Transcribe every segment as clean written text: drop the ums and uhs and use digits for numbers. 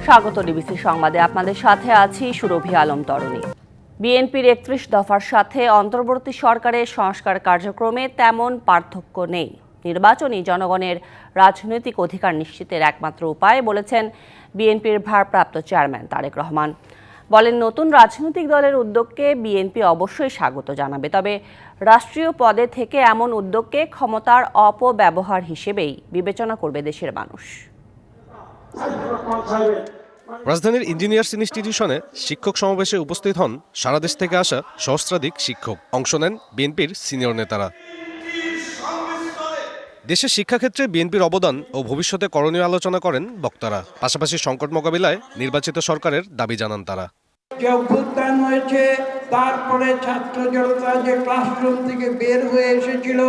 স্বাগত ডিবিসি সংবাদে, আপনাদের সাথে আছি সুরভি আলম তরণী। বিএনপির ৩১ দফার সাথে অন্তর্বর্তী সরকারের সংস্কার কার্যক্রমে তেমন পার্থক্য নেই। নির্বাচনই জনগণের রাজনৈতিক অধিকার নিশ্চিতের একমাত্র উপায় বলেছেন বিএনপির ভারপ্রাপ্ত চেয়ারম্যান তারেক রহমান। বলেন, নতুন রাজনৈতিক দলের উদ্যোগকে বিএনপি অবশ্যই স্বাগত জানাবে, তবে রাষ্ট্রীয় পদে থেকে এমন উদ্যোগকে ক্ষমতার অপব্যবহার হিসেবেই বিবেচনা করবে দেশের মানুষ। রাজধানীর ইঞ্জিনিয়ার্স ইনস্টিটিউশনে শিক্ষক সমাবেশে উপস্থিত হন সারা দেশ থেকে আসা সহস্রাধিক শিক্ষক। অংশ নেন বিএনপির সিনিয়র নেতারা। দেশের শিক্ষাক্ষেত্রে বিএনপির অবদান ও ভবিষ্যতে করণীয় আলোচনা করেন বক্তারা। পাশাপাশি সংকট মোকাবিলায় নির্বাচিত সরকারের দাবি জানান তারা। যে অভ্যুত্থান হয়েছে, তারপরে ছাত্র জনতা যে ক্লাসরুম থেকে বের হয়ে এসেছিল,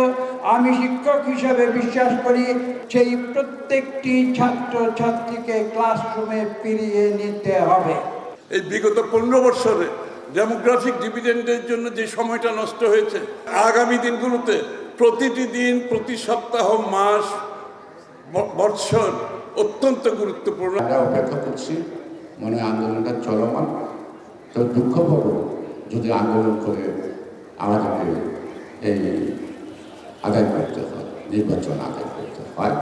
আমি শিক্ষক হিসাবে বিশ্বাস করি সেই প্রত্যেকটি ছাত্র ছাত্রীকে ক্লাসরুমে ফিরিয়ে নিতে হবে। এই বিগত 15 বছরে ডেমোগ্রাফিক ডিভিডেন্ডের জন্য যে সময়টা নষ্ট হয়েছে, আগামী দিনগুলোতে প্রতিটি দিন, প্রতি সপ্তাহ, মাস, বৎসর অত্যন্ত গুরুত্বপূর্ণ। আমরা অপেক্ষা করছি, মনে আন্দোলনটা চলমান। তো দুঃখ পাবো যদি আন্দোলন করে আমাদেরকে এই আদায় করতে হয়, নির্বাচন আদায় করতে হয়।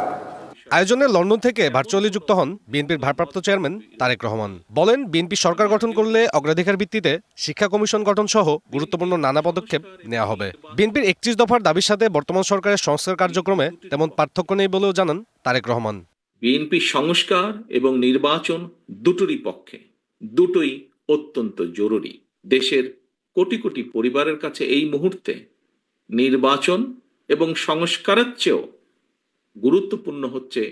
আয়োজনে লন্ডন থেকে ভার্চুয়ালি যুক্ত হন বিএনপির ভারপ্রাপ্ত চেয়ারম্যান তারেক রহমান। বলেন, বিএনপি সরকার গঠন করলে অগ্রাধিকার ভিত্তিতে শিক্ষা কমিশন গঠন সহ গুরুত্বপূর্ণ নানা পদক্ষেপ নেওয়া হবে। বিএনপির ৩১ দফার দাবির সাথে বর্তমান সরকারের সংস্কার কার্যক্রমে তেমন পার্থক্য নেই বলেও জানান তারেক রহমান। বিএনপি সংস্কার এবং নির্বাচন দুটোরই পক্ষে, দুটোই অত্যন্ত জরুরি। দেশের কোটি কোটি পরিবারের কাছে এই মুহূর্তে নির্বাচন এবং সংস্কারের চেয়েও গুরুত্বপূর্ণ হচ্ছে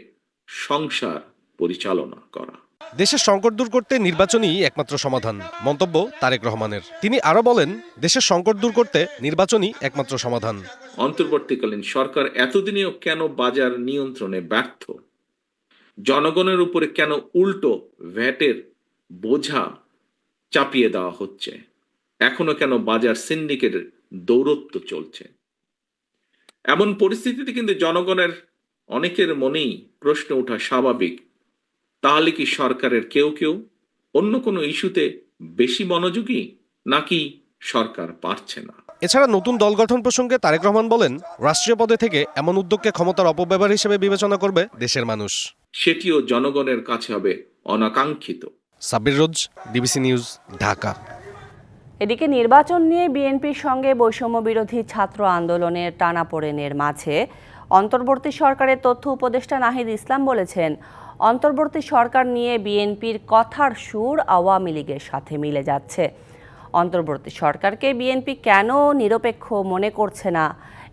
সংসার পরিচালনা করা। দেশের সংকট দূর করতে নির্বাচনই একমাত্র সমাধান, মন্তব্য তারেক রহমানের। তিনি আরো বলেন, দেশের সংকট দূর করতে নির্বাচনই একমাত্র সমাধান। অন্তর্বর্তীকালীন সরকার এতদিনেও কেন বাজার নিয়ন্ত্রণে ব্যর্থ? জনগণের উপরে কেন উল্টো ভ্যাটের বোঝা চাপিয়ে দেওয়া হচ্ছে? এখনো কেন বাজার সিন্ডিকেটের দৌরত্ব চলছে? এমন পরিস্থিতিতে কিন্তু জনগণের অনেকের মনেই প্রশ্ন ওঠা স্বাভাবিক, তাহলে কি সরকারের কেউ কেউ অন্য কোনো ইস্যুতে বেশি মনোযোগী, নাকি সরকার পারছে না? এছাড়া নতুন দল গঠন প্রসঙ্গে তারেক রহমান বলেন, রাষ্ট্রীয় পদে থেকে এমন উদ্যোগকে ক্ষমতার অপব্যবহার হিসেবে বিবেচনা করবে দেশের মানুষ। সেটিও জনগণের কাছে হবে অনাকাঙ্ক্ষিত। সাব্বির রোজ, ডিবিসি নিউজ, ঢাকা। এদিকে নির্বাচন নিয়ে বিএনপির সঙ্গে বৈষম্য বিরোধী ছাত্র আন্দোলনের টানাপোড়েনের মাঝে অন্তর্বর্তী সরকারের তথ্য উপদেষ্টা নাহিদ ইসলাম বলেছেন, অন্তর্বর্তী সরকার নিয়ে বিএনপির কথার সুর আওয়ামী লীগের সাথে মিলে যাচ্ছে। অন্তর্বর্তী সরকারকে বিএনপি কেন নিরপেক্ষ মনে করছে না,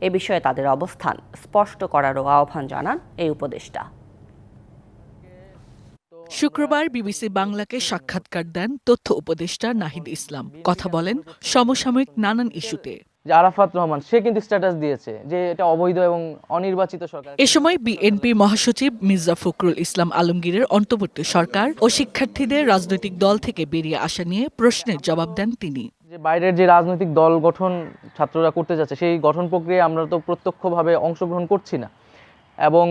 এ বিষয়ে তাদের অবস্থান স্পষ্ট করারও আহ্বান জানান এই উপদেষ্টা। শুক্রবার বিবিসি বাংলাকে সাক্ষাৎকার দেন তথ্য উপদেষ্টা নাহিদ ইসলাম। কথা বলেন সমসাময়িক নানান ইস্যুতে। আরাফাত রহমান সে কিন্তু স্ট্যাটাস দিয়েছে যে এটা অবৈধ এবং অনির্বাচিত সরকার। এ সময় বিএনপি মহাসচিব মির্জা ফখরুল ইসলাম আলমগীরের অন্তর্বর্তী সরকার ও শিক্ষার্থীদের রাজনৈতিক দল থেকে বেরিয়ে আসা নিয়ে প্রশ্নের জবাব দেন তিনি। যে বাইরের যে রাজনৈতিক দল গঠন ছাত্ররা করতে যাচ্ছে, সেই গঠন প্রক্রিয়ায় আমরা তো প্রত্যক্ষভাবে অংশগ্রহণ করছি না। এবং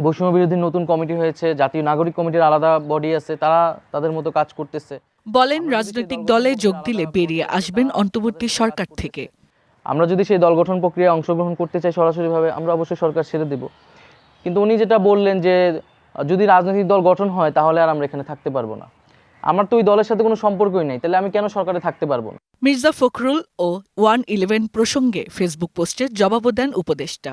বৈষম্য বিরোধী নতুন কমিটি হয়েছে, জাতীয় নাগরিক কমিটির আলাদা বডি আছে, তারা তাদের মতো কাজ করতেছে। বলেন, রাজনৈতিক দলে যোগ দিলে বেরিয়ে আসবেন অন্তর্বর্তী সরকার থেকে। আমরা যদি সেই দল গঠন প্রক্রিয়ায় অংশগ্রহণ করতে চাই সরাসরিভাবে, আমরা অবশ্যই সরকার ছেড়ে দেব। কিন্তু উনি যেটা বললেন যে যদি রাজনৈতিক দল গঠন হয় তাহলে আর আমরা এখানে থাকতে পারবো না, আমার তো ওই দলের সাথে কোনো সম্পর্কই নেই, তাহলে আমি কেন সরকারে থাকতে পারবো না? মির্জা ফখরুল ও 111 প্রসঙ্গে ফেসবুক পোস্টে জবাবও দেন উপদেষ্টা।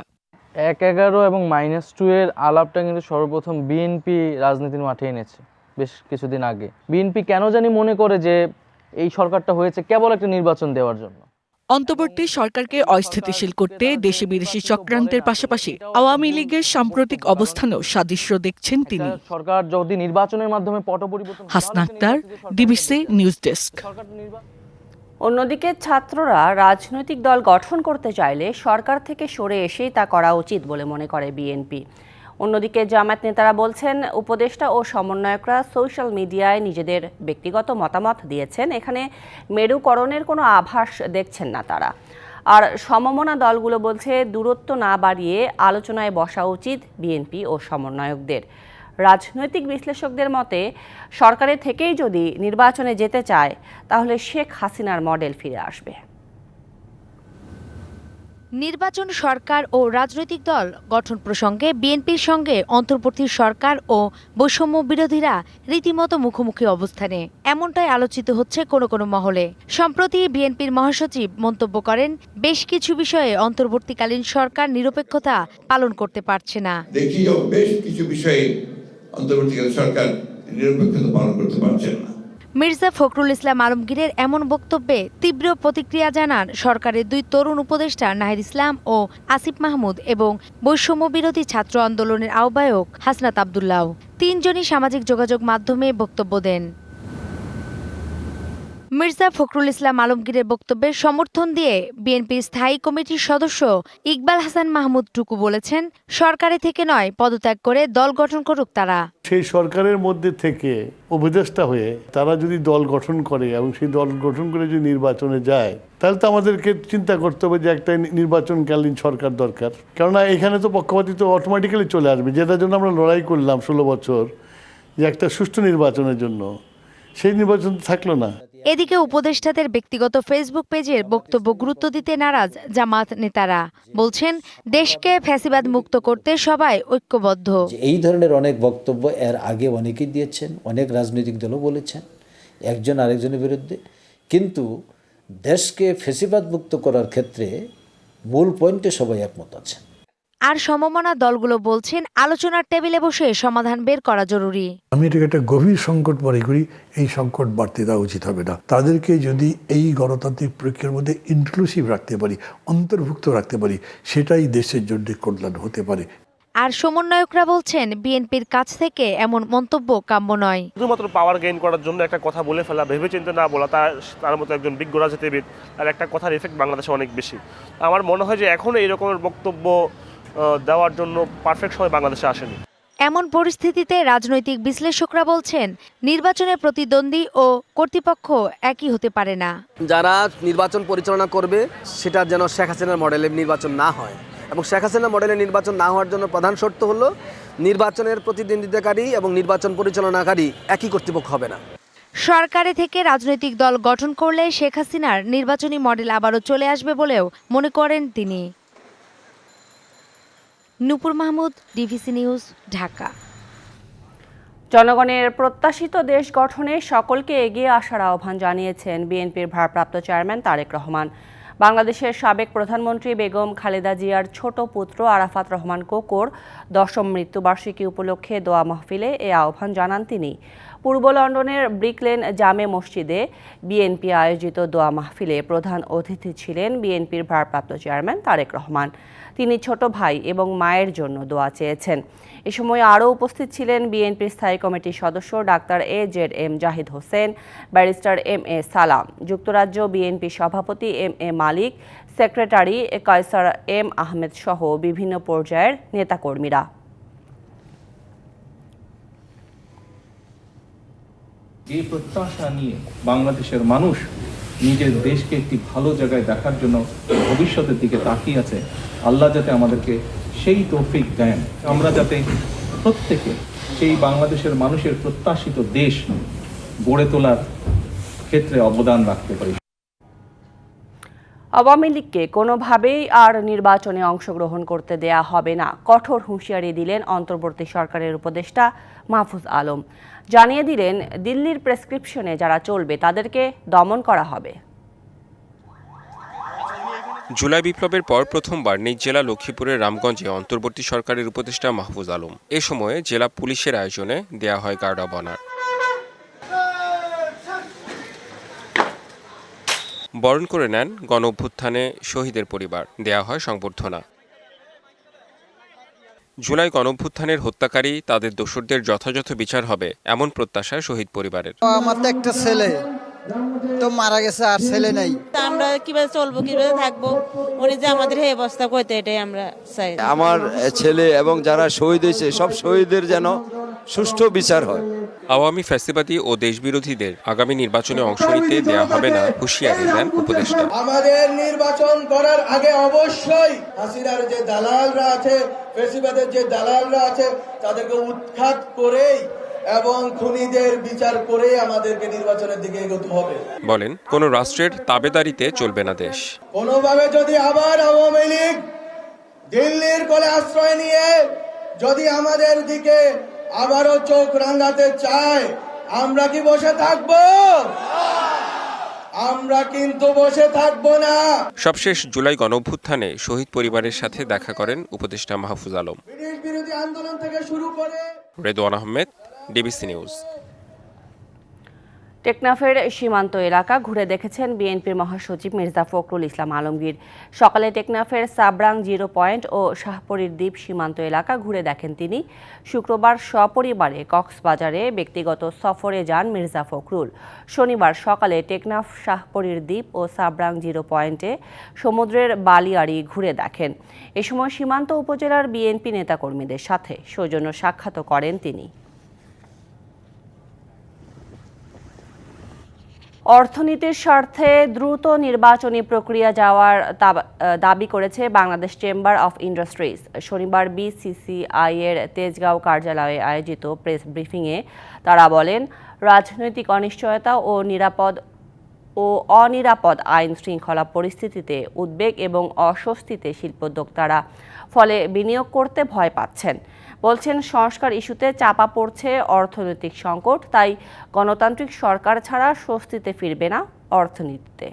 1-11 এবং -2 এর আলাপটা কিন্তু সর্বপ্রথম বিএনপি রাজনীতির মাঠে এনেছে বেশ কিছুদিন আগে। বিএনপি কেন জানি মনে করে যে এই সরকারটা হয়েছে কেবল একটা নির্বাচন দেওয়ার জন্য। অন্তর্বর্তী সরকারকে অস্থিতিশীল করতে দেশে বিদেশি চক্রান্তের পাশাপাশি আওয়ামী লীগের সাম্প্রতিক অবস্থানেও সাদৃশ্য দেখছেন তিনি। সরকার যদি নির্বাচনের মাধ্যমে পট পরিবর্তন। Hasna Akter, DBC news desk. অন্যদিকে ছাত্ররা রাজনৈতিক দল গঠন করতে চাইলে সরকার থেকে সরে এসেই তা করা উচিত বলে মনে করে বিএনপি। অন্যদিকে জামায়াত নেতারা বলছেন, উপদেষ্টা ও সমন্বয়করা সোশ্যাল মিডিয়ায় নিজেদের ব্যক্তিগত মতামত দিয়েছেন, এখানে মেরুকরণের কোনো আভাস দেখছেন না তারা। আর সমমনা দলগুলো বলছে, দূরত্ব না বাড়িয়ে আলোচনায় বসা উচিত বিএনপি ও সমন্বয়কদের। রাজনৈতিক বিশ্লেষকদের মতে সরকারের থেকেই যদি নির্বাচনে যেতে চায় তাহলে শেখ হাসিনার মডেল ফিরে আসবে। নির্বাচন, সরকার ও রাজনৈতিক দল গঠন প্রসঙ্গে বিএনপির সঙ্গে অন্তর্বর্তী সরকার ও বৈষম্য বিরোধীরা রীতিমতো মুখোমুখি অবস্থানে, এমনটাই আলোচিত হচ্ছে কোনো কোনো মহলে। সম্প্রতি বিএনপির মহাসচিব মন্তব্য করেন, বেশ কিছু বিষয়ে অন্তর্বর্তীকালীন সরকার নিরপেক্ষতা পালন করতে পারছে না। দেখি বেশ কিছু বিষয়ে অন্তর্বর্তীকালীন সরকার নিরপেক্ষতা পালন করতে পারছে না। মির্জা ফখরুল ইসলাম আলমগীরের এমন বক্তব্যে তীব্র প্রতিক্রিয়া জানান সরকারের দুই তরুণ উপদেষ্টা নাহিদ ইসলাম ও আসিফ মাহমুদ এবং বৈষম্য বিরোধী ছাত্র আন্দোলনের আহ্বায়ক হাসনাত আব্দুল্লাহ। তিনজনই সামাজিক যোগাযোগ মাধ্যমে বক্তব্য দেন। মির্জা ফখরুল ইসলাম আলমগীরের বক্তব্যে সমর্থন দিয়ে বিএনপির স্থায়ী কমিটির সদস্য ইকবাল হাসান মাহমুদ টুকু বলেছেন, সরকারে থেকে নয়, পদত্যাগ করে দল গঠন করুক তারা। সেই সরকারের মধ্যে থেকে উপদেষ্টা হয়ে তারা যদি দল গঠন করে এবং সেই দল গঠন করে যদি নির্বাচনে যায়, তাহলে তো আমাদেরকে চিন্তা করতে হবে যে একটা নির্বাচনকালীন সরকার দরকার। কেননা এখানে তো পক্ষপাতী তো অটোমেটিক্যালি চলে আসবে, যেটার জন্য আমরা লড়াই করলাম 16 বছর, যে একটা সুষ্ঠু নির্বাচনের জন্য, সেই নির্বাচন থাকলো না। এদিকে উপদেষ্টাদের ব্যক্তিগত ফেসবুক পেজের বক্তব্য গুরুত্ব দিতে নারাজ জামাত নেতারা। বলছেন, দেশকে ফ্যাসিবাদ মুক্ত করতে সবাই ঐক্যবদ্ধ। এই ধরনের অনেক বক্তব্য এর আগে অনেকেই দিয়েছেন, অনেক রাজনৈতিক দলও বলেছেন একজন আরেকজনের বিরুদ্ধে, কিন্তু দেশকে ফ্যাসিবাদ মুক্ত করার ক্ষেত্রে মূল পয়েন্টে সবাই একমত আছেন। আর সমমনা দলগুলো বলছেন, আলোচনার টেবিলে বসে সমাধান বের করা জরুরি। আমি এটাকে একটা গভীর সংকট মনে করি। এই সংকট বাড়তে দেওয়া উচিত হবে না। তাদেরকে যদি এই গণতান্ত্রিক প্রক্রিয়ার মধ্যে ইনক্লুসিভ রাখতে পারি, অন্তর্ভুক্ত রাখতে পারি, সেটাই দেশের জন্য কল্যাণ হতে পারে। আর সমন্বয়করা বলছেন, বিএনপির কাছ থেকে এমন মন্তব্য কাম্য নয়। শুধুমাত্র পাওয়ার গেইন করার জন্য একটা কথা বলে ফেলা, ভেবেচিন্তে না বলা, তার মতো একজন বিজ্ঞ রাজনীতিবিদ, আর একটা কথার এফেক্ট বাংলাদেশে অনেক বেশি। আমার মনে হয় যে এখনো এই রকমের বক্তব্য দেওয়ার জন্য পারফেক্ট সময় বাংলাদেশে আসেনি। এমন পরিস্থিতিতে রাজনৈতিক বিশ্লেষকরা বলছেন, নির্বাচনের প্রতিদ্বন্দ্বী ও কর্তৃপক্ষ একই হতে পারে না। যারা নির্বাচন পরিচালনা করবে সেটা যেন শেখ হাসিনার মডেলের নির্বাচন না হয়, এবং শেখ হাসিনার মডেলের নির্বাচন না হওয়ার জন্য প্রধান শর্ত হলো নির্বাচনের প্রতিদ্বন্দ্বিতাকারী এবং নির্বাচন পরিচালনাকারী একই কর্তৃপক্ষ হবে না। সরকারে থেকে রাজনৈতিক দল গঠন করলে শেখ হাসিনার নির্বাচনী মডেল আবারও চলে আসবে বলেও মনে করেন তিনি। নূপুর মাহমুদ, ডিভিসি নিউজ, ঢাকা। জনগণের প্রত্যাশিত দেশ গঠনে সকলকে এগিয়ে আসার আহ্বান জানিয়েছেন বিএনপির ভারপ্রাপ্ত চেয়ারম্যান তারেক রহমান। বাংলাদেশের সাবেক প্রধানমন্ত্রী বেগম খালেদা জিয়ার ছোট পুত্র আরাফাত রহমান কোকোর 10ম মৃত্যুবার্ষিকী উপলক্ষে দোয়া মাহফিলে এ আহ্বান জানান তিনি। পূর্ব লন্ডনের ব্রিকলেন জামে মসজিদে বিএনপি আয়োজিত দোয়া মাহফিলে প্রধান অতিথি ছিলেন বিএনপির ভারপ্রাপ্ত চেয়ারম্যান তারেক রহমান। তিনি ছোট ভাই এবং মায়ের জন্য দোয়া চেয়েছেন। এ সময় আরও উপস্থিত ছিলেন বিএনপির স্থায়ী কমিটির সদস্য doctor AZM Zahid Hossain, barrister MA সালাম, যুক্তরাজ্য বিএনপি সভাপতি MA মালিক, সেক্রেটারি কায়সার M আহমেদ সহ বিভিন্ন পর্যায়ের নেতাকর্মীরা। যে প্রত্যাশা নিয়ে বাংলাদেশের মানুষ নিজের দেশকে একটি ভালো জায়গায় দেখার জন্য ভবিষ্যতের দিকে তাকিয়ে আছে, আল্লাহ যাতে আমাদেরকে সেই তৌফিক দেন, আমরা যাতে প্রত্যেকে সেই বাংলাদেশের মানুষের প্রত্যাশিত দেশ গড়ে তোলার ক্ষেত্রে অবদান রাখতে পারি। আওয়ামী লীগকে কোনোভাবেই আর নির্বাচনে অংশগ্রহণ করতে দেয়া হবে না, কঠোর হুঁশিয়ারি দিলেন অন্তর্বর্তী সরকারের উপদেষ্টা মাহফুজ আলম। জানিয়ে দিলেন, দিল্লির প্রেসক্রিপশনে যারা চলবে তাদেরকে দমন করা হবে। জুলাই বিপ্লবের পর প্রথমবার নিজ জেলা লক্ষ্মীপুরের রামগঞ্জে অন্তর্বর্তী সরকারের উপদেষ্টা মাহফুজ আলম। এ সময়ে জেলা পুলিশের আয়োজনে দেয়া হয় গার্ড অব অনার। বরণ করে নেন গণ অভ্যুত্থানে শহীদের পরিবার, দেয়া হয় সংবর্ধনা। জুলাই গণ অভ্যুত্থানের হত্যাকারী, তাদের দোষরদের যথাযথ বিচার হবে এমন প্রত্যাশা শহীদ পরিবারের। আমার তো একটা ছেলে তো মারা গেছে, আর ছেলে নাই। আমরা কিভাবে চলবো, কিভাবে থাকবো, উনি যে আমাদের এই অবস্থা করতে, এটাই আমরা চাই। আমার ছেলে এবং যারা শহীদ হয়েছে সব শহীদের যেন সুষ্ঠু বিচার হয়। আওয়ামী ফ্যাসিবাদী ও দেশবিরোধীদের আগামী নির্বাচনে অংশ নিতে দেয়া হবে না হুঁশিয়ারি দেন উপদেষ্টা। আমাদের নির্বাচন করার আগে অবশ্যই হাসিনার যে দালালরা আছে, ফ্যাসিবাদের যে দালালরা আছে, তাদেরকে উৎখাত করেই এবং খুনিদের বিচার করে আমাদেরকে নির্বাচনের দিকে এগোতে হবে। বলেন, কোন রাষ্ট্রের তাবেদারিতে চলবে না দেশ। কোনোভাবে যদি আবার আওয়ামী লীগ দিল্লির কোলে আশ্রয় নিয়ে যদি আমাদের দিকে আবারও চোখ রাঙাতে চায়, আমরা কি বসে থাকবো? আমরা কিন্তু বসে থাকবো না। সবশেষ জুলাই গণঅভ্যুত্থানে শহীদ পরিবারের সাথে দেখা করেন উপদেষ্টা মাহফুজ আলম। ব্রিটিশ বিরোধী আন্দোলন থেকে শুরু করে রেদওয়ান আহমেদ, ডিবিসি নিউজ। টেকনাফের সীমান্ত এলাকা ঘুরে দেখেছেন বিএনপির মহাসচিব মির্জা ফখরুল ইসলাম আলমগীর। সকালে টেকনাফের সাবরাং 0 পয়েন্ট ও শাহপরীর দ্বীপ সীমান্ত এলাকা ঘুরে দেখেন তিনি। শুক্রবার সপরিবারে কক্সবাজারে ব্যক্তিগত সফরে যান মির্জা ফখরুল। শনিবার সকালে টেকনাফ, শাহপরীর দ্বীপ ও সাবরাং 0 পয়েন্টে সমুদ্রের বালিয়াড়ি ঘুরে দেখেন। এ সময় সীমান্ত উপজেলার বিএনপি নেতাকর্মীদের সাথে সৌজন্য সাক্ষাৎ করেন তিনি। অর্থনীতির স্বার্থে দ্রুত নির্বাচনী প্রক্রিয়া যাওয়ার দাবি করেছে বাংলাদেশ চেম্বার অফ ইন্ডাস্ট্রিজ। শনিবার বিসিসিআই এর তেজগাঁও কার্যালয়ে আয়োজিত প্রেস ব্রিফিংয়ে তারা বলেন, রাজনৈতিক অনিশ্চয়তা ও অনিরাপদ আইন শৃঙ্খলা পরিস্থিতিতে উদ্বেগ এবং অস্বস্তিতে শিল্পোদ্যোক্তারা, ফলে বিনিয়োগ করতে ভয় পাচ্ছেন। বলছেন, সংস্কার ইস্যুতে চাপা পড়ছে অর্থনৈতিক সংকট, তাই গণতান্ত্রিক সরকার ছাড়া স্বস্তিতে ফিরবে না অর্থনীতিতে।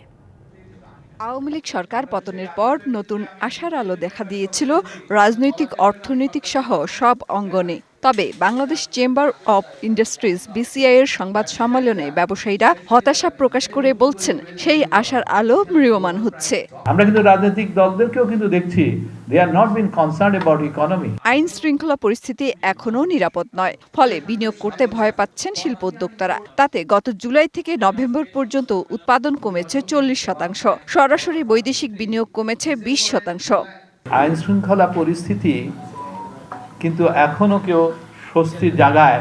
আওয়ামী লীগ সরকার পতনের পর নতুন আশার আলো দেখা দিয়েছিল রাজনৈতিক, অর্থনৈতিক সহ সব অঙ্গনে। তবে Bangladesh chamber of industries BCI এর সংবাদ সম্মেলনে ব্যবসায়ীরা হতাশা প্রকাশ করে বলছেন, সেই আশার আলো ম্রিয়মান হচ্ছে। আমরা কিন্তু রাজনৈতিক দলদেরকেও কিন্তু দেখছি, they are not been concerned about economy. আইন শৃঙ্খলা পরিস্থিতি এখনো নিরাপদ নয়, ফলে বিনিয়োগ করতে ভয় পাচ্ছেন শিল্পোদ্যোক্তারা। তাতে গত জুলাই থেকে নভেম্বর পর্যন্ত উৎপাদন কমেছে 40%, সরাসরি বৈদেশিক বিনিয়োগ কমেছে 20%। আইন শৃঙ্খলা পরিস্থিতি কিন্তু এখনো কেউ স্বস্তির জায়গায়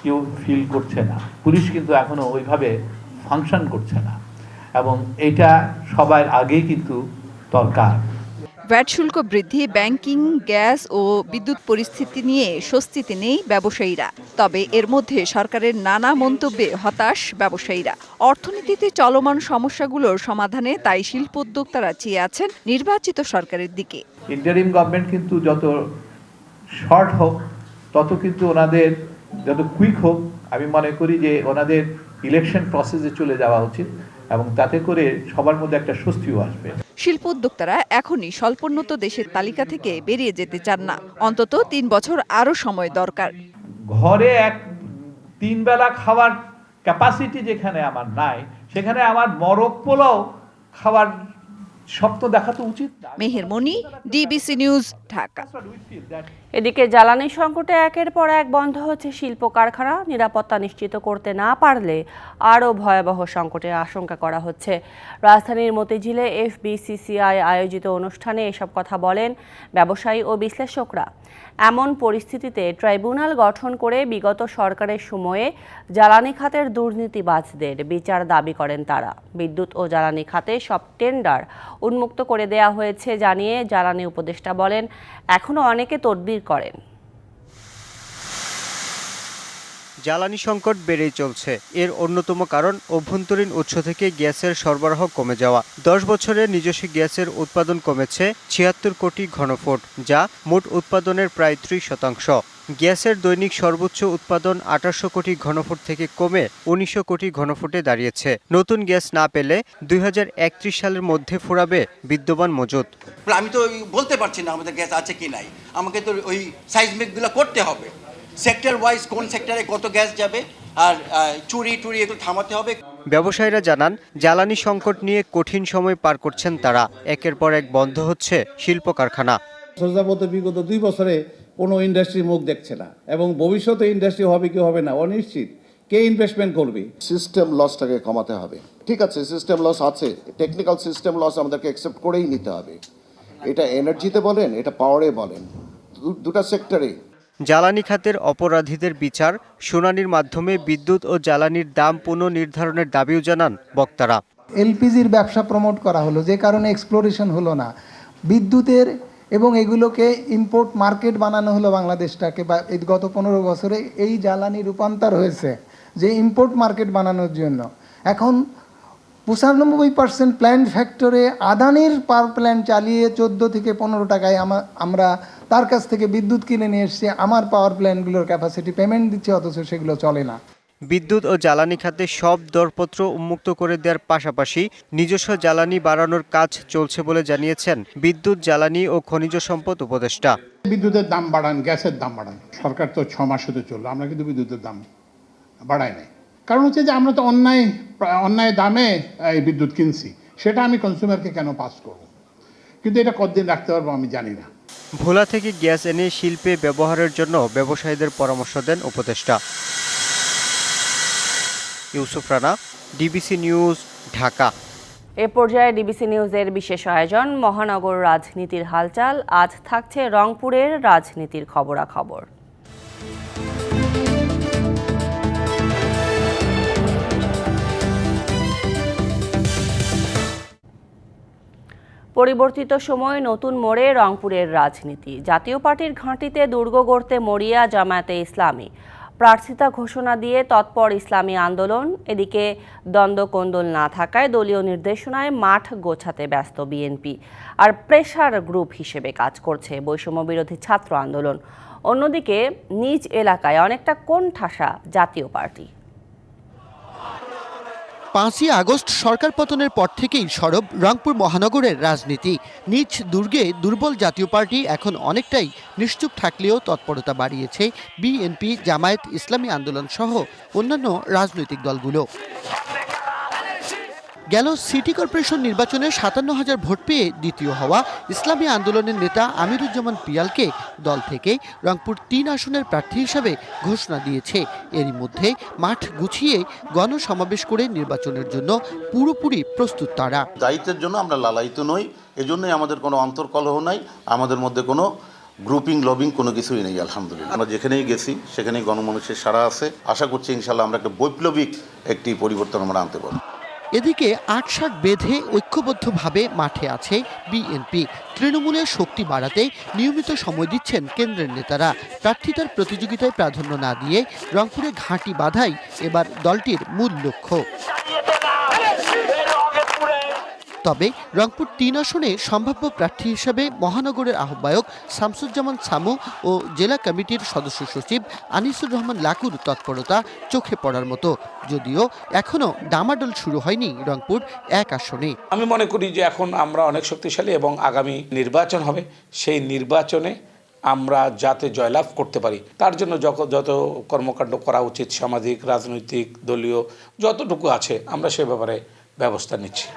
কেউ ফিল করছে না। পুলিশ কিন্তু এখনো ওইভাবে ফাংশন করছে না, এবং এটা সবার আগেই কিন্তু দরকার। ভ্যাট শুল্ক বৃদ্ধি, ব্যাংকিং, গ্যাস ও বিদ্যুৎ পরিস্থিতি নিয়ে স্বস্তিতে নেই ব্যবসায়ীরা। তবে এর মধ্যে সরকারের নানা মন্তব্যে হতাশ ব্যবসায়ীরা। অর্থনীতিতে চলমান সমস্যাগুলোর সমাধানে তাই শিল্পোদ্যোক্তারা চেয়ে আছেন নির্বাচিত সরকারের দিকে। ইন্টারিম গভর্নমেন্ট কিন্তু যত শর্ট হোক, তত কিন্তু ওনাদের যত কুইক হোক, আমি মনে করি যে ওনাদের ইলেকশন প্রসেসে চলে যাওয়া উচিত, এবং তাতে করে সবার মধ্যে একটা স্বস্তিও আসবে। শিল্পোদ্যোক্তারা এখনই স্বল্পোন্নত দেশের তালিকা থেকে বেরিয়ে যেতে চান না। অন্তত 3 বছর আরও সময় দরকার। ঘরে 3 বেলা খাওয়ার ক্যাপাসিটি যেখানে আমার নাই, সেখানে আমার মরক পোলাও খাওয়ার স্বপ্ন দেখা তো উচিত না। মেহের মনি, ডিবিসি নিউজ, ঢাকা। এদিকে জ্বালানি সংকটে একের পর এক বন্ধ হচ্ছে শিল্প কারখানা। নিরাপত্তা নিশ্চিত করতে না পারলে আরও ভয়াবহ সংকটের আশঙ্কা করা হচ্ছে। রাজধানীর মতিঝিলে এফবিসিসিআই আয়োজিত অনুষ্ঠানে এসব কথা বলেন ব্যবসায়ী ও বিশ্লেষকরা। এমন পরিস্থিতিতে ট্রাইব্যুনাল গঠন করে বিগত সরকারের সময়ে জ্বালানি খাতের দুর্নীতিবাজদের বিচার দাবি করেন তারা। বিদ্যুৎ ও জ্বালানি খাতে সব টেন্ডার উন্মুক্ত করে দেয়া হয়েছে জানিয়ে জ্বালানি উপদেষ্টা বলেন, এখনো অনেকে তদবির করেন। জ্বালানি সংকট বেড়েই চলছে। এর অন্যতম কারণ অভ্যন্তরীণ উৎস থেকে গ্যাসের সরবরাহ কমে যাওয়া। 10 বছরে নিজস্ব গ্যাসের উৎপাদন কমেছে 76 কোটি ঘনফুট, যা মোট উৎপাদনের প্রায় 30%। গ্যাসের দৈনিক সর্বোচ্চ উৎপাদন 1800 কোটি ঘনফুট থেকে কমে 1900 কোটি ঘনফুটে দাঁড়িয়েছে। নতুন গ্যাস না পেলে 2031 সালের মধ্যে ফুরাবে বিদ্যমান মজুত। আমি তো বলতে পারছি না আমাদের গ্যাস আছে কি নাই, আমাকে তো ওই সাইজমেকগুলো করতে হবে। সেক্টর ওয়াইজ কোন সেক্টরে কত গ্যাস যাবে, আর চুরি এগুলো থামাতে হবে। ব্যবসায়ীরা জানান, জ্বালানি সংকট নিয়ে কঠিন সময় পার করছেন তারা। একের পর এক বন্ধ হচ্ছে শিল্প কারখানা। বিগত 2 বছরে কোনো ইন্ডাস্ট্রি মুখ দেখছে না, এবং ভবিষ্যতে ইন্ডাস্ট্রি হবে কি হবে না অনিশ্চিত। কে ইনভেস্টমেন্ট করবে? সিস্টেম লসটাকে কমাতে হবে। ঠিক আছে, সিস্টেম লস আছে, টেকনিক্যাল সিস্টেম লস আমাদেরকে অ্যাকসেপ্ট করেই নিতে হবে। এটা এনার্জিতে বলেন, এটা পাওয়ারে বলেন, দুটা সেক্টরে। জ্বালানি খাতের অপরাধীদের বিচার, শুনানির মাধ্যমে বিদ্যুৎ ও জ্বালানির দাম পুনর্নির্ধারণের দাবিও জানান বক্তারা। এলপিজির ব্যবসা প্রমোট করা হলো, যে কারণে এক্সপ্লোরেশন হলো না। বিদ্যুতের এবং এগুলোকে ইম্পোর্ট মার্কেট বানানো হলো বাংলাদেশটাকে, বা এই গত 15 বছরে এই জ্বালানি রূপান্তর হয়েছে যে ইম্পোর্ট মার্কেট বানানোর জন্য। এখন 95% প্ল্যান্ট ফ্যাক্টরে আদানির পাওয়ার প্ল্যান্ট চালিয়ে 14 থেকে 15 টাকায় আমরা তার কাছ থেকে বিদ্যুৎ কিনে নিয়ে এসেছি। আমার পাওয়ার প্ল্যান্টগুলোর ক্যাপাসিটি পেমেন্ট দিচ্ছে, অথচ সেগুলো চলে না। বিদ্যুৎ ও জ্বালানি খাতে সব দরপত্র উন্মুক্ত করে দেওয়ার পাশাপাশি নিজস্ব জ্বালানি বাড়ানোর কাজ চলছে বলে জানিয়েছেন বিদ্যুৎ, জ্বালানি ও খনিজ সম্পদ উপদেষ্টা। বিদ্যুতের দাম বাড়ান, গ্যাসের দাম বাড়ান। সরকার তো 6 মাস হতে চললো, আমরা কিন্তু বিদ্যুতের দাম বাড়াই নাই। কারণ হচ্ছে যে আমরা তো অন্যায় দামে এই বিদ্যুৎ কিনছি, সেটা আমি কনজিউমারকে কেন পাস করব? কিন্তু এটা কতদিন রাখতে পারবো আমি জানি না। ভোলা থেকে গ্যাস এনে শিল্পে ব্যবহারের জন্য ব্যবসায়ীদের পরামর্শ দেন উপদেষ্টা। Yusuf Rana, DBC news, Dhaka. এ পর্যায়ে ডিবিসি নিউজের বিশেষ আয়োজন মহানগর রাজনীতির হালচাল। আজ থাকছে রংপুরের রাজনীতির খবরাখবর। পরিবর্তিত সময়, নতুন মোড়ে রংপুরের রাজনীতি। জাতীয় পার্টির ঘাঁটিতে দুর্গ গড়তে মরিয়া জামায়াতে ইসলামী। প্রার্থিতা ঘোষণা দিয়ে তৎপর ইসলামী আন্দোলন। এদিকে দ্বন্দ্ব কোন্দল না থাকায় দলীয় নির্দেশনায় মাঠ গোছাতে ব্যস্ত বিএনপি, আর প্রেসার গ্রুপ হিসেবে কাজ করছে বৈষম্য বিরোধী ছাত্র আন্দোলন। অন্যদিকে নিজ এলাকায় অনেকটা কোণঠাসা জাতীয় পার্টি। 5ই আগস্ট সরকার পতনের পর থেকেই সরব রংপুর মহানগরের রাজনীতি। নিজ দুর্গে দুর্বল জাতীয় পার্টি এখন অনেকটাই নিশ্চুপ থাকলেও তৎপরতা বাড়িয়েছে বিএনপি, জামায়াত ইসলামী আন্দোলন সহ অন্যান্য রাজনৈতিক দলগুলো। গেল সিটি কর্পোরেশন নির্বাচনে 57,000 ভোট পেয়ে দ্বিতীয় হওয়া ইসলামী আন্দোলনের নেতা আমিরুজ্জামান পিয়ালকে দল থেকে রংপুর 3 আসনের প্রার্থী হিসাবে ঘোষণা দিয়েছে। এরই মধ্যে মাঠ গুছিয়ে গণসমাবেশ করে নির্বাচনের জন্য পুরোপুরি প্রস্তুত তারা। দায়িত্বের জন্য আমরা লালায়িত নই, এজন্যই আমাদের কোনো অন্তর্কলহ নাই, আমাদের মধ্যে কোনো গ্রুপিং লবিং কোনো কিছুই নেই। আলহামদুলিল্লাহ আমরা যেখানেই গেছি সেখানেই গণমানুষের সাড়া আছে। আশা করছি ইনশাল্লাহ আমরা একটা বৈপ্লবিক একটি পরিবর্তন আমরা আনতে পারব। এদিকে ৮-৮ বেঁধে ঐক্যবদ্ধভাবে মাঠে আছে বিএনপি। তৃণমূলের শক্তি বাড়াতে নিয়মিত সময় দিচ্ছেন কেন্দ্রের নেতারা। প্রার্থিতার প্রতিযোগিতায় প্রাধান্য না দিয়ে রংপুরে ঘাঁটি বাঁধাই এবার দলটির মূল লক্ষ্য। তবে রংপুর 3 আসনে সম্ভাব্য প্রার্থী হিসেবে মহানগরের আহ্বায়ক শামসুজ্জামান সামু ও জেলা কমিটির সদস্য সচিব আনিসুর রহমান লাকুর তৎপরতা চোখে পড়ার মতো, যদিও এখনো ডামাডোল শুরু হয়নি রংপুর 1 আসনে। আমি মনে করি যে এখন আমরা অনেক শক্তিশালী এবং আগামী নির্বাচন হবে, সেই নির্বাচনে আমরা যাতে জয়লাভ করতে পারি তার জন্য যত কর্মকাণ্ড করা উচিত, সামাজিক, রাজনৈতিক, দলীয় যতটুকু আছে আমরা সে ব্যাপারে ব্যবস্থা নিচ্ছি।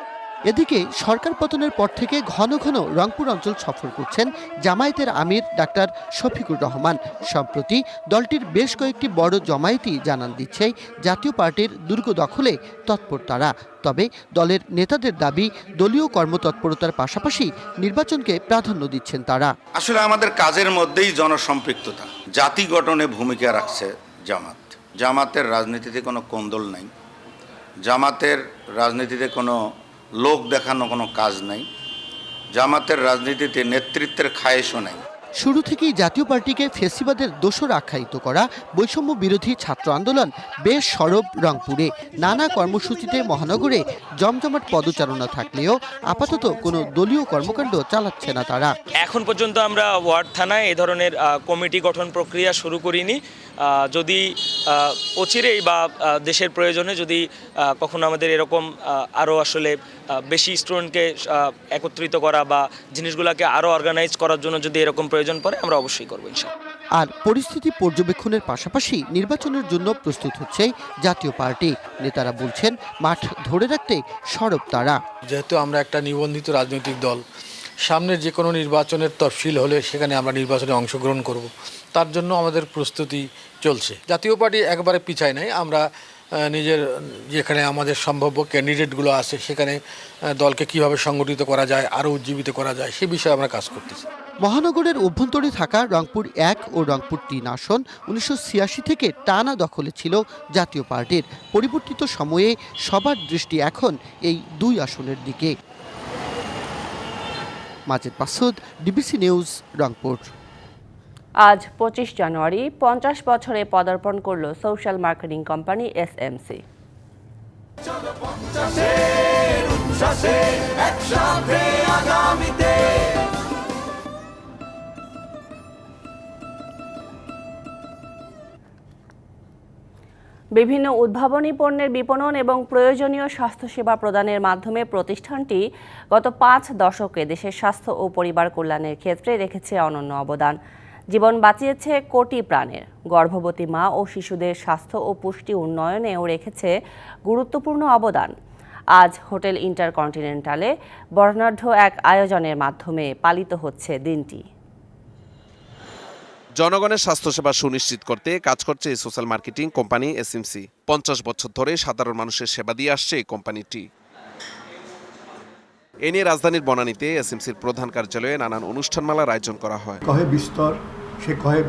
এদিকে সরকার পতনের পর থেকে ঘন ঘন রংপুর অঞ্চল সফর করছেন জামায়াতের আমির ডাক্তার শফিকুর রহমান। সম্প্রতি দলটির বেশ কয়েকটি বড় জমায়েতই জানান দিচ্ছে জাতীয় পার্টির দুর্গ দখলে তৎপর তারা। তবে দলের নেতাদের দাবি, দলীয় কর্মতৎপরতার পাশাপাশি নির্বাচনকে প্রাধান্য দিচ্ছেন তারা। আসলে আমাদের কাজের মধ্যেই জনসম্পৃক্ততা, জাতি গঠনে ভূমিকা রাখছে জামাত। জামাতের রাজনীতিতে কোনো কোন্দল নাই, জামাতের রাজনীতিতে কোনো লোক দেখানো কোনো কাজ নাই, জামাতের রাজনীতিতে নেতৃত্বের খায়েশও নাই। শুরু থেকেই জাতীয় পার্টিকে ফেসিবাদের দোসর আখ্যায়িত করা বৈষম্য বিরোধী ছাত্র আন্দোলন বেশ সরব রংপুরে। নানা কর্মসূচিতে মহানগরে জমজমাট পদচারণা থাকলেও আপাতত কোনো দলীয় কর্মকাণ্ড চালাচ্ছে না তারা। এখন পর্যন্ত আমরা ওয়ার্ড থানায় এ ধরনের কমিটি গঠন প্রক্রিয়া শুরু করিনি। যদি অচিরেই বা দেশের প্রয়োজনে যদি কখনো আমাদের এরকম আরও আসলে বেশি স্টুডেন্টকে একত্রিত করা বা জিনিসগুলোকে আরও অর্গানাইজ করার জন্য যদি এরকম প্রয়োজন পড়ে আমরা অবশ্যই করবো ইনশাআল্লাহ। আর পরিস্থিতি পর্যবেক্ষণের পাশাপাশি নির্বাচনের জন্য প্রস্তুত হচ্ছে জাতীয় পার্টি। নেতারা বলছেন মাঠ ধরে রাখতে সরব তারা। যেহেতু আমরা একটা নিবন্ধিত রাজনৈতিক দল, সামনের যে কোনো নির্বাচনের তফসিল হলে সেখানে আমরা নির্বাচনে অংশগ্রহণ করব, তার জন্য আমাদের প্রস্তুতি চলছে। জাতীয় পার্টি একবারে পিছায় নাই, আমরা নিজের যেখানে আমাদের সম্ভাব্য ক্যান্ডিডেটগুলো আছে সেখানে দলকে কিভাবে সংগঠিত করা যায়, আরও উজ্জীবিত করা যায় সে বিষয়ে আমরা কাজ করতেছি। মহানগরের অভ্যন্তরে থাকা রংপুর 1 ও রংপুর 3 আসন 1986 থেকে টানা দখলে ছিল জাতীয় পার্টির। পরিবর্তিত সময়ে সবার দৃষ্টি এখন এই 2 আসনের দিকে। Majed Masud, DBC news, Rangpur. আজ 25 জানুয়ারি 50 বছরে পদার্পণ করল সোশ্যাল মার্কেটিং কোম্পানি এসএমসি। বিভিন্ন উদ্ভাবনী পণ্যের বিপণন এবং প্রয়োজনীয় স্বাস্থ্যসেবা প্রদানের মাধ্যমে প্রতিষ্ঠানটি গত 5 দশকে দেশের স্বাস্থ্য ও পরিবার কল্যাণের ক্ষেত্রে রেখেছে অনন্য অবদান। জীবন বাঁচিয়েছে কোটি প্রাণের। গর্ভবতী মা ও শিশুদের স্বাস্থ্য ও পুষ্টি উন্নয়নেও রেখেছে গুরুত্বপূর্ণ অবদান। আজ হোটেল ইন্টারকন্টিনেন্টালে বর্ণাঢ্য এক আয়োজনের মাধ্যমে পালিত হচ্ছে দিনটি। জনগণের স্বাস্থ্যসেবা সুনিশ্চিত করতে কাজ করছে এই সোশ্যাল মার্কেটিং কোম্পানি এসএমসি। 50 বছর ধরে সাধারণ মানুষের সেবা দিয়ে আসছে এই কোম্পানিটি। এ নিয়ে রাজধানীর বনানীতে এসএমসির প্রধান কার্যালয়ে নানান অনুষ্ঠানমালার আয়োজন করা হয়। কহে বিস্তর, সে কহে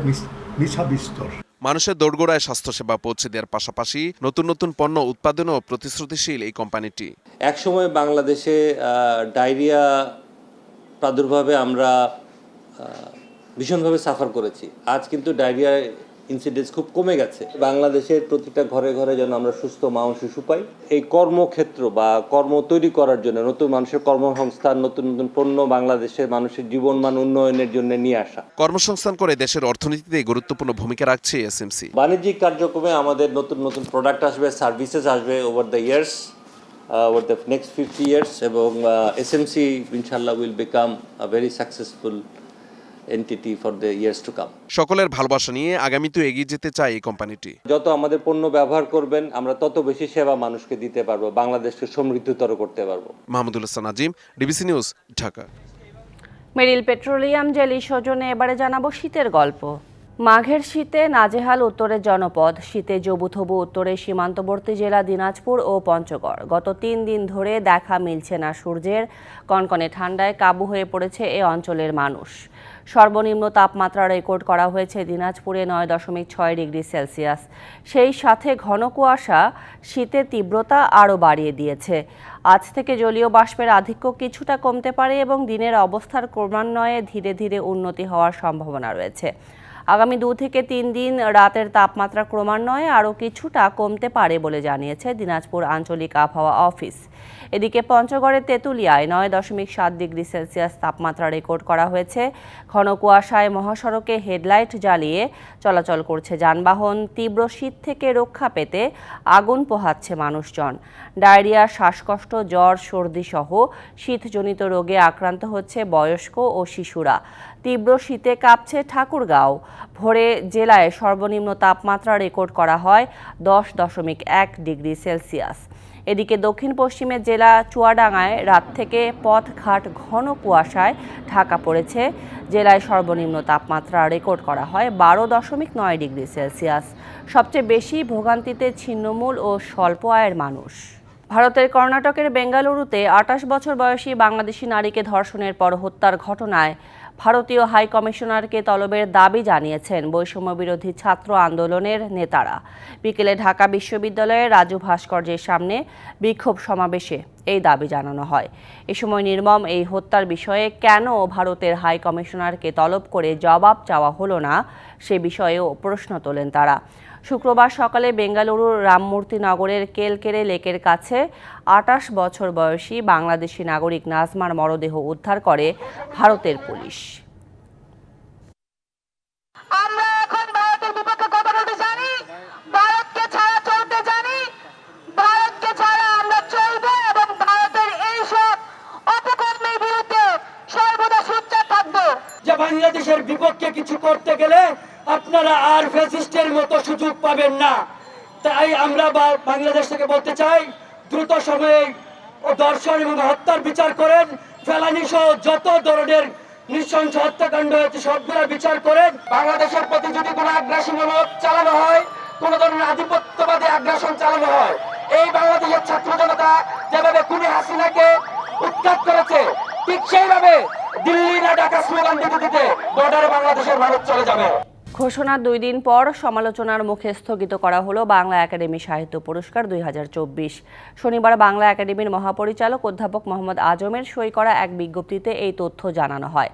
মিছা বিস্তর। মানুষের দোরগোড়ায় স্বাস্থ্যসেবা পৌঁছে দেওয়ার পাশাপাশি নতুন নতুন পণ্য উৎপাদনও প্রতিশ্রুতিশীল এই কোম্পানিটি। একসময় বাংলাদেশে ডায়রিয়া প্রাদুর্ভাবে আমরা ভীষণভাবে সাফার করেছি। আজ কিন্তু ডায়রিয়া ইনসিডেন্স খুব কমে গেছে। বাংলাদেশের প্রতিটা ঘরে ঘরে যেন আমরা সুস্থ মা ও শিশু পাই। এই কর্মক্ষেত্র বা কর্ম তৈরি করার জন্য নতুন মানুষের কর্মসংস্থান, নতুন নতুন পণ্য বাংলাদেশের মানুষের জীবনমান উন্নয়নের জন্য নিয়ে আসা। কর্মসংস্থান করে দেশের অর্থনীতিতে গুরুত্বপূর্ণ ভূমিকা রাখছে এসএমসি। বাণিজ্যিক কার্যক্রমে আমাদের নতুন নতুন প্রোডাক্ট আসবে, সার্ভিসেস আসবে over the years, over the next 50 years, এবং এসএমসি ইনশাআল্লাহ will become a very successful entity for the years to come. সকলের ভালোবাসা নিয়ে আগামীতেও এগিয়ে যেতে চায় এই কোম্পানিটি। যত আমাদের পণ্য ব্যবহার করবেন আমরা তত বেশি সেবা মানুষকে দিতে পারবো, বাংলাদেশকে সমৃদ্ধতর করতে পারবো। Mahmudul Hasan Nazim, DBC news, Dhaka. Meril petroleum jelly সৌজন্যে এবারে জানাবো শীতের গল্প। মাঘের শীতে নাজেহাল উত্তরের জনপদ। শীতে জবুথবু উত্তরের সীমান্তবর্তী জেলা দিনাজপুর ও পঞ্চগড়। গত 3 দিন ধরে দেখা মিলছে না সূর্যের। কনকনে ঠান্ডায় কাবু হয়ে পড়েছে এ অঞ্চলের মানুষ। সর্বনিম্ন তাপমাত্রা রেকর্ড করা হয়েছে দিনাজপুরে 9.6 ডিগ্রি সেলসিয়াস। সেই সাথে ঘন কুয়াশা শীতের তীব্রতা আরও বাড়িয়ে দিয়েছে। আজ থেকে জলীয় বাষ্পের আধিক্য কিছুটা কমতে পারে এবং দিনের অবস্থার ক্রমান্বয়ে ধীরে ধীরে উন্নতি হওয়ার সম্ভাবনা রয়েছে। আগামী 2 থেকে 3 দিন রাতের তাপমাত্রা ক্রমান্বয়ে আরও কিছুটা কমতে পারে বলে জানিয়েছে দিনাজপুর আঞ্চলিক আবহাওয়া অফিস। এদিকে পঞ্চগড়ের তেঁতুলিয়ায় 9.7 ডিগ্রি সেলসিয়াস তাপমাত্রা রেকর্ড করা হয়েছে। ঘন কুয়াশায় মহাসড়কে হেডলাইট জ্বালিয়ে চলাচল করছে যানবাহন। তীব্র শীত থেকে রক্ষা পেতে আগুন পোহাচ্ছে মানুষজন। ডায়রিয়া, শ্বাসকষ্ট, জ্বর, সর্দি সহ শীতজনিত রোগে আক্রান্ত হচ্ছে বয়স্ক ও শিশুরা। তীব্র শীতে কাঁপছে ঠাকুরগাঁও। ভোরে জেলায় সর্বনিম্ন তাপমাত্রা রেকর্ড করা হয় 10.1 ডিগ্রি সেলসিয়াস। এদিকে দক্ষিণ পশ্চিমের জেলা চুয়াডাঙ্গায় রাত থেকে পথঘাট ঘন কুয়াশায় ঢাকা পড়েছে। জেলায় সর্বনিম্ন তাপমাত্রা রেকর্ড করা হয় 12.9 ডিগ্রি সেলসিয়াস। সবচেয়ে বেশি ভোগান্তিতে ছিন্নমূল ও স্বল্প আয়ের মানুষ। ভারতের কর্ণাটকের বেঙ্গালুরুতে 28 বছর বয়সী বাংলাদেশি নারীকে ধর্ষণের পর হত্যার ঘটনায় ভারতীয় হাই কমিশনারকে তলবের দাবি জানিয়েছেন বৈষম্য বিরোধী ছাত্র আন্দোলনের নেতারা। বিকেলে ঢাকা বিশ্ববিদ্যালয়ের রাজু ভাস্কর্যের সামনে বিক্ষোভ সমাবেশে এই দাবি জানানো হয়। এ সময় নির্মম এই হত্যার বিষয়ে কেন ভারতের হাই কমিশনারকে তলব করে জবাব চাওয়া হলো না সে বিষয়েও প্রশ্ন তোলেন তারা। শুক্রবার সকালে বেঙ্গালুরুর রামমূর্তি নগরের কেলকেরে লেকের কাছে 28 বছর বয়সী বাংলাদেশি নাগরিক নাজমার মরদেহ উদ্ধার করে ভারতের পুলিশ। আমরা এখন ভারতের বিপক্ষে কথা বলতে জানি, ভারতকে ছাড়া চলতে জানি, ভারতকে ছাড়া আমরা চলব এবং ভারতের এই সব অপকর্মের বিরুদ্ধে সর্বদা সোচ্চার থাকব। যে বাংলাদেশের বিপক্ষে কিছু করতে গেলে আপনারা আর ফ্যাসিস্টের মতো সুযোগ পাবেন না। তাই আমরা বাংলাদেশ থেকে বলতে চাই, দ্রুত সময়ে ধর্ষণ এবং হত্যার বিচার করেন। ফেলানি সহ যত ধরনের নৃশংস হত্যাকাণ্ড হয়েছে সবগুলো বিচার করেন। বাংলাদেশের প্রতি যদি কোনো আগ্রাসনমূলক চালানো হয়, কোনো ধরনের আধিপত্যবাদী আগ্রাসন চালানো হয়, এই বাংলাদেশের ছাত্র জনতা যেভাবে খুনি হাসিনাকে উৎখাত করেছে, ঠিক সেইভাবে দিল্লি না ঢাকা স্লোগান দিতে দিতে বর্ডারে বাংলাদেশের ভারত চলে যাবে। ঘোষণার 2 দিন পর সমালোচনার মুখে স্থগিত করা হলো বাংলা একাডেমি সাহিত্য পুরস্কার 2024। শনিবার বাংলা একাডেমির মহাপরিচালক অধ্যাপক মোহাম্মদ আজমের সই করা এক বিজ্ঞপ্তিতে এই তথ্য জানানো হয়।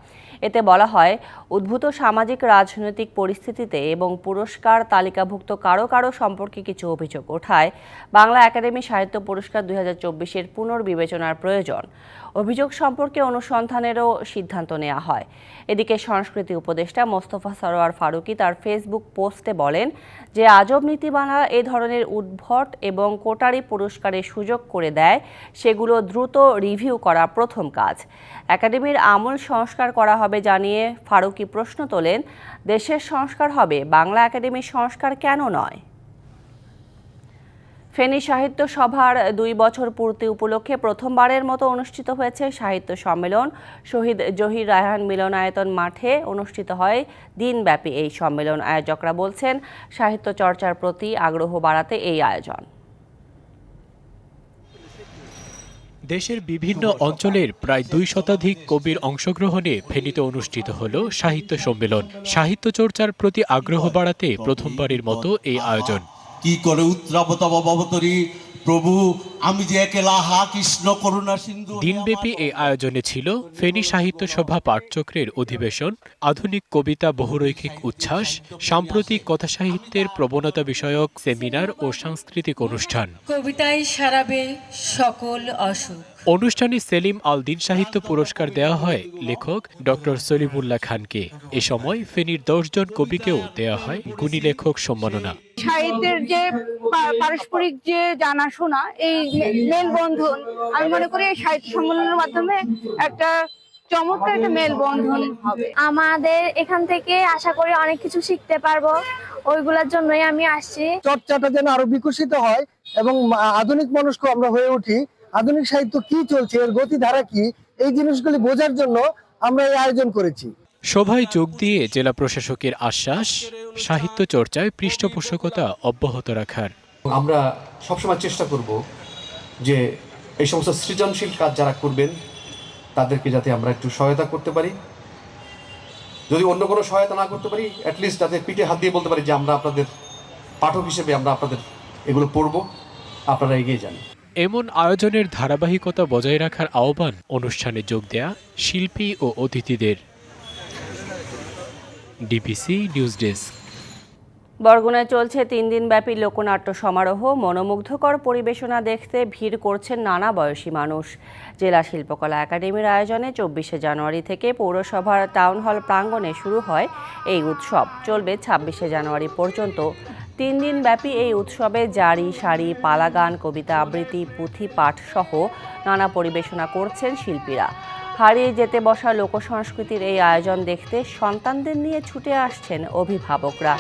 এতে বলা হয়, উদ্ভূত সামাজিক রাজনৈতিক পরিস্থিতিতে এবং পুরস্কার তালিকাভুক্ত কারো কারো সম্পর্কে কিছু অভিযোগ ওঠায় বাংলা একাডেমি সাহিত্য পুরস্কার 2024-এর পুনর্বিবেচনার প্রয়োজন। অভিযোগ সম্পর্কে অনুসন্ধানেরও সিদ্ধান্ত নেওয়া হয়। এদিকে সংস্কৃতি উপদেষ্টা মোস্তফা সরোয়ার ফারুকী তার ফেসবুক পোস্টে বলেন যে আজব নীতিমালা এ ধরনের উদ্ভট এবং কোটারি পুরস্কারের সুযোগ করে দেয়, সেগুলো দ্রুত রিভিউ করা প্রথম কাজ। একাডেমির আমূল সংস্কার করা হবে জানিয়ে ফারুকী প্রশ্ন তোলেন, দেশের সংস্কার হবে, বাংলা একাডেমির সংস্কার কেন নয়? ফেনী সাহিত্য সভার 2 বছর পূর্তি উপলক্ষে প্রথমবারের মতো অনুষ্ঠিত হয়েছে সাহিত্য সম্মেলন। শহীদ জহির রায়হান মিলনায়তন মাঠে অনুষ্ঠিত হয় দিনব্যাপী এই সম্মেলন। আয়োজকরা বলছেন, সাহিত্য চর্চার প্রতি আগ্রহ বাড়াতে এই আয়োজন। দেশের বিভিন্ন অঞ্চলের প্রায় 2 শতাধিক কবির অংশগ্রহণে ফেনীতে অনুষ্ঠিত হল সাহিত্য সম্মেলন। সাহিত্য চর্চার প্রতি আগ্রহ বাড়াতে প্রথমবারের মতো এই আয়োজন। কি করে উত্তরাবতরী প্রভু আমি যে একলা হা কৃষ্ণ করুণা সিন্ধু। দিনব্যাপী এই আয়োজনে ছিল ফেনী সাহিত্য সভা পাঠচক্রের অধিবেশন, আধুনিক কবিতা বহুরৈখিক উচ্ছ্বাস, সাম্প্রতিক কথা সাহিত্যের প্রবণতা বিষয়ক সেমিনার ও সাংস্কৃতিক অনুষ্ঠান। কবিতায় সারাবে সকল অসুখ। অনুষ্ঠানে সেলিম আল দিন সাহিত্য পুরস্কার দেওয়া হয় লেখক ডক্টর সলিমুল্লাহ খানকে। এ সময় ফেনীর 10 জন কবিকেও দেওয়া হয় গুণী লেখক সম্মাননা। সাহিত্যের যে পারস্পরিক যে জানাশোনা, এই মেলবন্ধন, আমি মনে করি এই সাহিত্য সম্মেলনের মাধ্যমে একটা চমৎকার একটা মেলবন্ধন হবে। আমাদের এখান থেকে আশা করি অনেক কিছু শিখতে পারবো, ওইগুলোর জন্যই আমি আসছি। চর্চাটা যেন আরো বিকশিত হয় এবং আধুনিক মনস্ক আমরা হয়ে উঠি। আধুনিক সাহিত্য কি চলছে, এর গতিধারা কি, এই জিনিসগুলি বোঝার জন্য আমরা এই আয়োজন করেছি। সভায় যোগ দিয়ে জেলা প্রশাসকের আশ্বাস, সাহিত্য চর্চায় পৃষ্ঠপোষকতা অব্যাহত রাখার। আমরা সবসময় চেষ্টা করব যে এই সমস্ত সৃজনশীল কাজ যারা করবেন তাদেরকে যাতে আমরা একটু সহায়তা করতে পারি। যদি অন্য কোনো সহায়তা না করতে পারি, অ্যাটলিস্ট যাতে পিঠে হাত দিয়ে বলতে পারি যে আমরা আপনাদের পাঠক হিসেবে আমরা আপনাদের এগুলো পড়ব, আপনারা এগিয়ে যান। এমন আয়োজনের ধারাবাহিকতা বজায় রাখার আহ্বান অনুষ্ঠানে যোগ দেয়া শিল্পী ও অতিথিদের। DBC news desk. বরগুনায় চলছে 3 দিনব্যাপী লোকনাট্য সমারোহ। মনোমুগ্ধকর পরিবেশনা দেখতে ভিড় করছেন নানা বয়সী মানুষ। জেলা শিল্পকলা একাডেমির আয়োজনে 24শে জানুয়ারি থেকে পৌরসভার টাউন হল প্রাঙ্গণে শুরু হয় এই উৎসব। চলবে 26শে জানুয়ারি পর্যন্ত। 3 দিনব্যাপী এই উৎসবে জারি, সারি, পালাগান, কবিতা আবৃত্তি, পুঁথি পাঠ সহ নানা পরিবেশনা করছেন শিল্পীরা। হারিয়ে যেতে বসা লোকসংস্কৃতির এই আয়োজন দেখতে সন্তানদের নিয়ে ছুটে আসছেন অভিভাবকরা।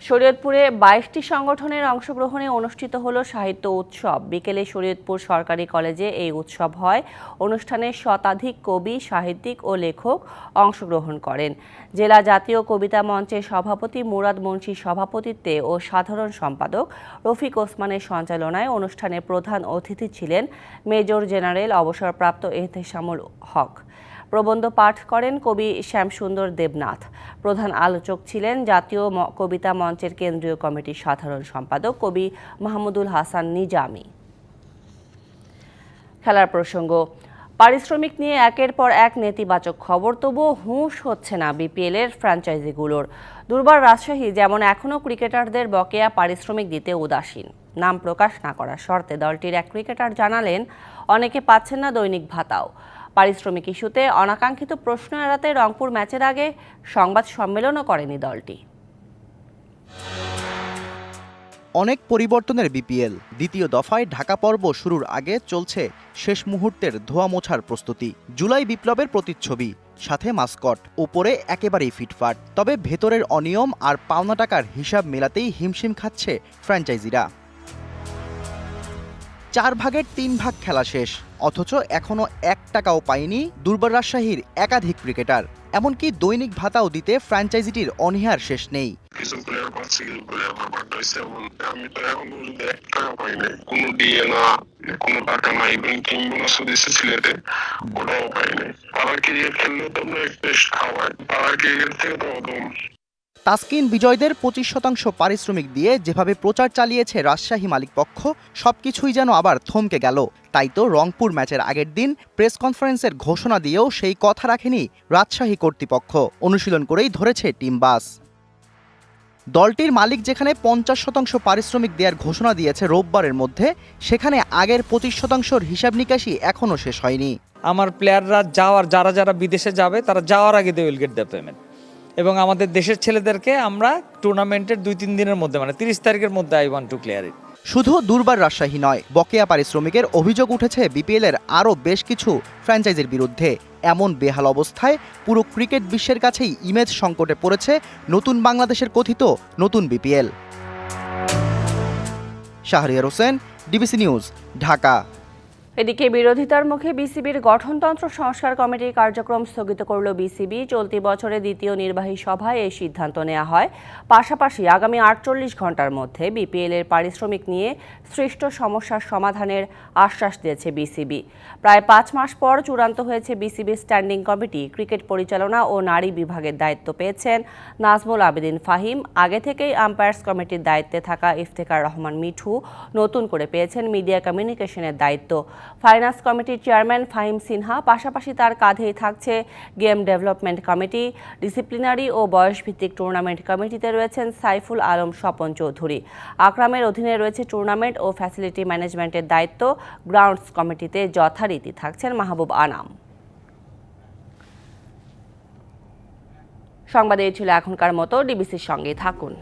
শরীয়তপুরে 22টি সংগঠনের অংশগ্রহণে অনুষ্ঠিত হলো সাহিত্য উৎসব। বিকেলে শরীয়তপুর সরকারি কলেজে এই উৎসব হয়। অনুষ্ঠানে শতাধিক কবি, সাহিত্যিক ও লেখক অংশগ্রহণ করেন। জেলা জাতীয় কবিতা মঞ্চের সভাপতি মুরাদ মুন্সির সভাপতিত্বে ও সাধারণ সম্পাদক রফিক ওসমানের সঞ্চালনায় অনুষ্ঠানে প্রধান অতিথি ছিলেন মেজর জেনারেল অবসরপ্রাপ্ত এহতেশামুল হক। প্রবন্ধ পাঠ করেন কবি শ্যামসুন্দর দেবনাথ। প্রধান আলোচক ছিলেন জাতীয় কবিতা মঞ্চের কেন্দ্রীয় কমিটির সাধারণ সম্পাদক কবি মাহমুদুল হাসান নিজামী। খেলার প্রসঙ্গ, পারিশ্রমিক নিয়ে একের পর এক নেতিবাচক খবর, তবুও হুঁশ হচ্ছে না বিপিএলের ফ্র্যাঞ্চাইজিগুলোর। দুর্বার রাজশাহী যেমন এখনও ক্রিকেটারদের বকেয়া পারিশ্রমিক দিতে উদাসীন। নাম প্রকাশ না করার শর্তে দলটির এক ক্রিকেটার জানালেন, অনেকে পাচ্ছেন না দৈনিক ভাতাও। পারিশ্রমিক ইস্যুতে অনাকাঙ্ক্ষিত প্রশ্ন এড়াতে রংপুর ম্যাচের আগে সংবাদ সম্মেলনও করেনি দলটি। অনেক পরিবর্তনের বিপিএল দ্বিতীয় দফায় ঢাকা পর্ব শুরুর আগে চলছে শেষ মুহূর্তের ধোয়া মোছার প্রস্তুতি। জুলাই বিপ্লবের প্রতিচ্ছবি, সাথে মাস্কট, উপরে একেবারেই ফিটফাট। তবে ভেতরের অনিয়ম আর পাওনা টাকার হিসাব মেলাতেই হিমশিম খাচ্ছে ফ্র্যাঞ্চাইজিরা। 4 ভাগের 3 ভাগ খেলা শেষ, অথচ এখনও 1 টাকাও পায়নি দুর্বার রাজশাহীর একাধিক ক্রিকেটার। এমনকি দৈনিক ভাতাও দিতে ফ্র্যাঞ্চাইজিটির অনীহার শেষ নেই। কিছু প্লেয়ার পাচ্ছে, কিছু প্লেয়ার ব্যাপারটা হচ্ছে এমন, আমি তো এখন পর্যন্ত 1 টাকা পাই নাই, কোনো ডিএ না, কোনো টাকা নাই, ব্যাংকিং বোনাসও দিচ্ছে সিলেটে, ওটাও পাই নাই। পাড়া ক্রিকেট খেললে তো আমরা টেস্ট খাওয়াই, পাড়া ক্রিকেট থেকে তো একদম। তাসকিন বিজয়দের 25% পারিশ্রমিক দিয়ে যেভাবে প্রচার চালিয়েছে রাজশাহী মালিকপক্ষ, সবকিছুই যেন আবার থমকে গেল। তাই তো রংপুর ম্যাচের আগের দিন প্রেস কনফারেন্সের ঘোষণা দিয়েও সেই কথা রাখেনি রাজশাহী কর্তৃপক্ষ, অনুশীলন করেই ধরেছে টিম বাস। দলটির মালিক যেখানে 50% পারিশ্রমিক দেওয়ার ঘোষণা দিয়েছে রোববারের মধ্যে, সেখানে আগের 25%র হিসাব নিকাশি এখনও শেষ হয়নি। আমার প্লেয়াররা যারা যারা বিদেশে যাবে তারা যাওয়ার আগে they will get the payment, এবং আমাদের দেশের ছেলেদেরকে আমরা টুর্নামেন্টের 2-3 দিনের মধ্যে, মানে 30 তারিখের মধ্যে আই ওয়ান্ট টু ক্লিয়ার ইট। শুধু দুর্বার রাজশাহী নয়, বকেয়া পারিশ্রমিকের অভিযোগ উঠেছে বিপিএলের আরও বেশ কিছু ফ্র্যাঞ্চাইজির বিরুদ্ধে। এমন বেহাল অবস্থায় পুরো ক্রিকেট বিশ্বের কাছেই ইমেজ সংকটে পড়েছে নতুন বাংলাদেশের কথিত নতুন BPL. Shahriar Hossain, DBC news, Dhaka. এদিকে বিরোধিতার মুখে বিসিবির গঠনতন্ত্র সংস্কার কমিটির কার্যক্রম স্থগিত করল বিসিবি। চলতি বছরের দ্বিতীয় নির্বাহী সভায় এই সিদ্ধান্ত নেওয়া হয়। পাশাপাশি আগামী 48 ঘন্টার মধ্যে বিপিএল এর পারিশ্রমিক নিয়ে সৃষ্ট সমস্যার সমাধানের আশ্বাস দিয়েছে বিসিবি। প্রায় 5 মাস পর চূড়ান্ত হয়েছে বিসিবির স্ট্যান্ডিং কমিটি। ক্রিকেট পরিচালনা ও নারী বিভাগের দায়িত্ব পেয়েছেন নাজমুল আবেদিন ফাহিম। আগে থেকেই আম্পায়ার্স কমিটির দায়িত্বে থাকা ইফতেখার রহমান মিঠু নতুন করে পেয়েছেন মিডিয়া কমিউনিকেশনের দায়িত্ব। ফাইন্যান্স কমিটির চেয়ারম্যান ফাহিম সিনহা, পাশাপাশি তার কাঁধেই থাকছে গেম ডেভেলপমেন্ট কমিটি, ডিসিপ্লিনারি ও বয়সভিত্তিক টুর্নামেন্ট কমিটিতে রয়েছেন সাইফুল আলম স্বপন চৌধুরী। আকরামের অধীনে রয়েছে টুর্নামেন্ট ও ফ্যাসিলিটি ম্যানেজমেন্টের দায়িত্ব। গ্রাউন্ডস কমিটিতে যথারীতি থাকছেন মাহবুব আনাম। সংবাদে ছিল এখনকার মতো। ডিবিসির সঙ্গে থাকুন।